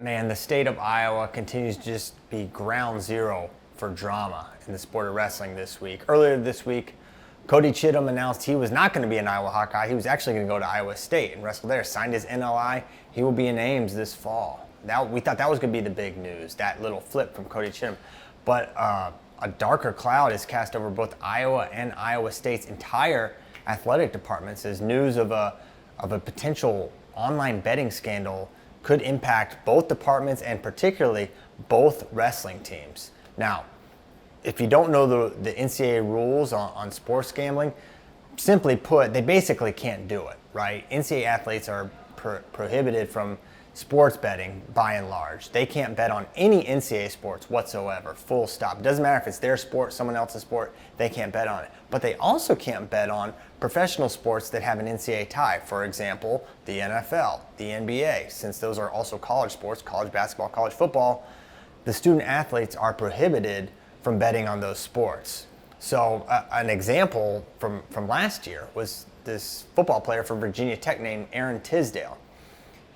Man, the state of Iowa continues to just be ground zero for drama in the sport of wrestling this week. Earlier this week, Cody Chittum announced he was not going to be an Iowa Hawkeye. He was actually going to go to Iowa State and wrestle there. Signed his NLI. He will be in Ames this fall. We thought that was going to be the big news, that little flip from Cody Chittum. But a darker cloud is cast over both Iowa and Iowa State's entire athletic departments as news of a potential online betting scandal could impact both departments and particularly both wrestling teams. Now, if you don't know the NCAA rules on sports gambling, simply put, they basically can't do it, right? NCAA athletes are prohibited from sports betting by and large. They can't bet on any NCAA sports whatsoever, full stop. It doesn't matter if it's their sport, someone else's sport, they can't bet on it. But they also can't bet on professional sports that have an NCAA tie. For example, the NFL, the NBA, since those are also college sports, college basketball, college football, the student athletes are prohibited from betting on those sports. So an example from last year was this football player from Virginia Tech named Aaron Tisdale.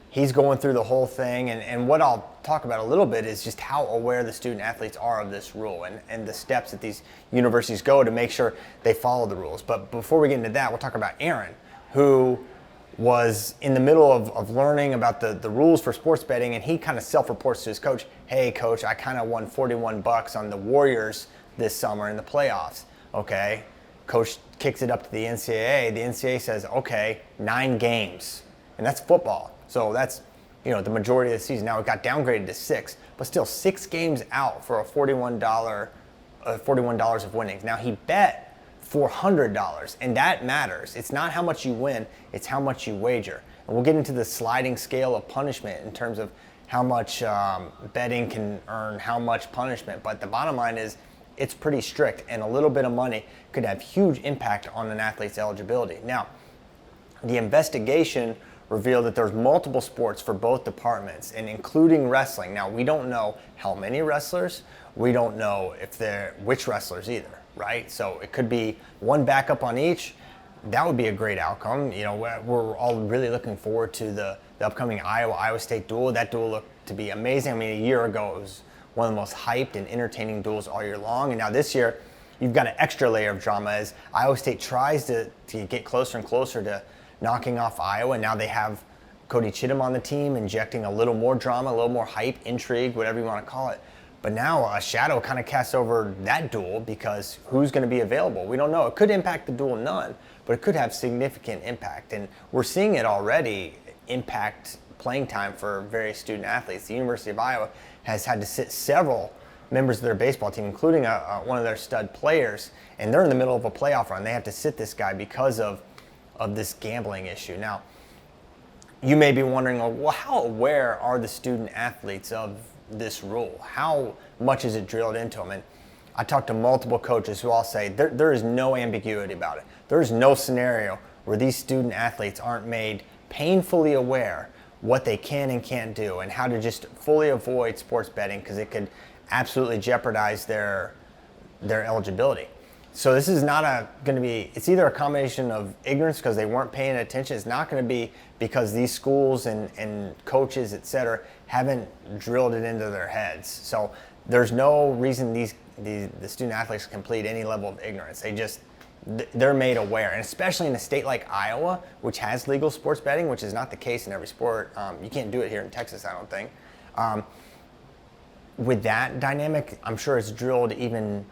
He's going through the whole thing, and what I'll talk about a little bit is just how aware the student athletes are of this rule and the steps that these universities go to make sure they follow the rules. But before we get into that, we'll talk about Aaron, who was in the middle of learning about the rules for sports betting, and he kind of self-reports to his coach, hey coach, I kind of won $41 on the Warriors this summer in the playoffs. Okay, coach kicks it up to the NCAA. The NCAA says, okay, 9 games, and that's football. So that's, the majority of the season. Now it got downgraded to 6, but still 6 games out for a $41 of winnings. Now he bet $400, and that matters. It's not how much you win, it's how much you wager. And we'll get into the sliding scale of punishment in terms of how much betting can earn how much punishment. But the bottom line is it's pretty strict, and a little bit of money could have huge impact on an athlete's eligibility. Now, the investigation revealed that there's multiple sports for both departments, and including wrestling. Now, we don't know how many wrestlers. We don't know which wrestlers either, right? So it could be one backup on each. That would be a great outcome. We're all really looking forward to the upcoming Iowa State duel. That duel looked to be amazing. I mean, a year ago, it was one of the most hyped and entertaining duels all year long. And now this year, you've got an extra layer of drama as Iowa State tries to get closer and closer to knocking off Iowa. Now they have Cody Chittum on the team, injecting a little more drama, a little more hype, intrigue, whatever you want to call it. But now a shadow kind of casts over that duel because who's going to be available? We don't know. It could impact the duel none, but it could have significant impact. And we're seeing it already impact playing time for various student athletes. The University of Iowa has had to sit several members of their baseball team, including one of their stud players, and they're in the middle of a playoff run. They have to sit this guy because of this gambling issue. Now, you may be wondering, well, how aware are the student athletes of this rule? How much is it drilled into them? And I talked to multiple coaches who all say there is no ambiguity about it. There is no scenario where these student athletes aren't made painfully aware what they can and can't do and how to just fully avoid sports betting because it could absolutely jeopardize their eligibility. So this is not going to be, it's either a combination of ignorance because they weren't paying attention. It's not going to be because these schools and coaches, et cetera, haven't drilled it into their heads. So there's no reason the student athletes complete any level of ignorance. They're made aware. And especially in a state like Iowa, which has legal sports betting, which is not the case in every sport. You can't do it here in Texas, I don't think. With that dynamic, I'm sure it's drilled even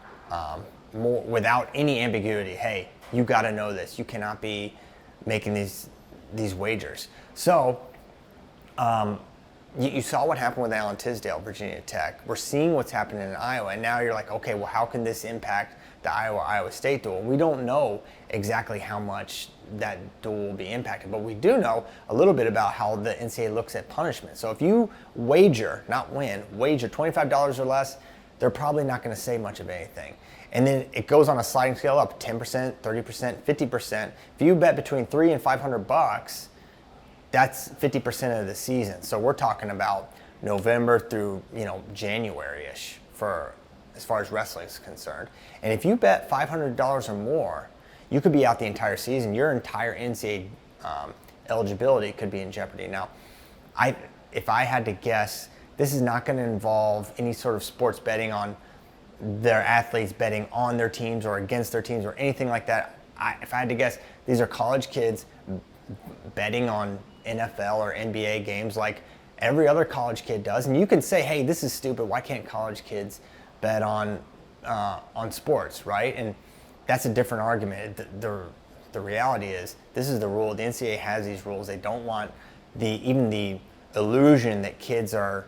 more without any ambiguity. Hey, you got to know this. You cannot be making these wagers. So you saw what happened with Alan Tisdale, Virginia Tech. We're seeing what's happening in Iowa, and now you're like, okay, well, how can this impact the Iowa State duel? We don't know exactly how much that duel will be impacted, but we do know a little bit about how the NCAA looks at punishment. So if you wager, not win, wager $25 or less, they're probably not going to say much of anything. And then it goes on a sliding scale up, 10%, 30%, 50%. If you bet between $300 and $500, that's 50% of the season. So we're talking about November through, January-ish as far as wrestling is concerned. And if you bet $500 or more, you could be out the entire season. Your entire NCAA eligibility could be in jeopardy. Now, if I had to guess, This is not going to involve any sort of sports betting on their athletes betting on their teams or against their teams or anything like that. If I had to guess, these are college kids betting on NFL or NBA games like every other college kid does. And you can say, hey, this is stupid. Why can't college kids bet on sports, right? And that's a different argument. The reality is this is the rule. The NCAA has these rules. They don't want even the illusion that kids are,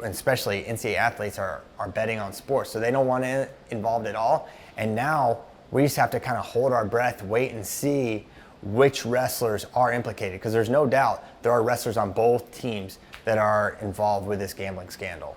especially NCAA athletes, are betting on sports. So they don't want it involved at all. And now we just have to kind of hold our breath, wait and see which wrestlers are implicated. Because there's no doubt there are wrestlers on both teams that are involved with this gambling scandal.